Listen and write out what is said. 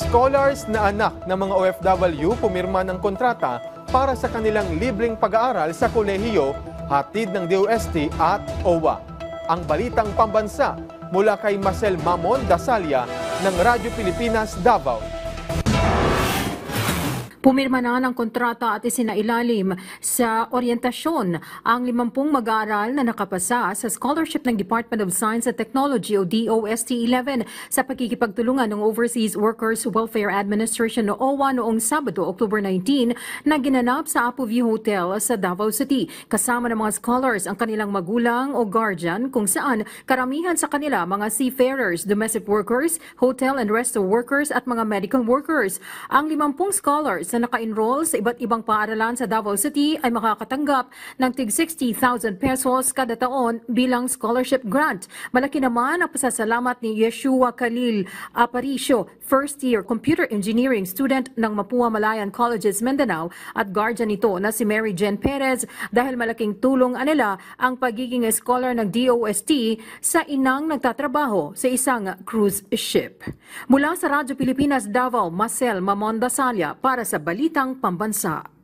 Scholars na anak ng mga OFW pumirma ng kontrata para sa kanilang libreng pag-aaral sa kolehiyo, hatid ng DOST at OWA. Ang balitang pambansa mula kay Marcel Mamon Dasalia ng Radyo Pilipinas, Davao. Pumirma na ng kontrata at isinailalim sa oryentasyon ang 50 mag-aaral na nakapasa sa scholarship ng Department of Science and Technology o DOST-11 sa pagkikipagtulungan ng Overseas Workers Welfare Administration o OWA noong Sabado, October 19 na ginanap sa Apo View Hotel sa Davao City. Kasama ng mga scholars ang kanilang magulang o guardian kung saan karamihan sa kanila mga seafarers, domestic workers, hotel and resto workers at mga medical workers. Ang 50 scholars na naka-enroll sa iba't ibang paaralan sa Davao City ay makakatanggap ng tig 60,000 pesos kada taon bilang scholarship grant. Malaki naman ang pasasalamat ni Yeshua Khalil Aparicio, first-year computer engineering student ng Mapua Malayan Colleges, Mindanao at guardian nito na si Mary Jen Perez dahil malaking tulong nila ang pagiging scholar ng DOST sa inang nagtatrabaho sa isang cruise ship. Mula sa Radyo Pilipinas, Davao, Marcel Mamon Dasalia para sa Balitang Pambansa.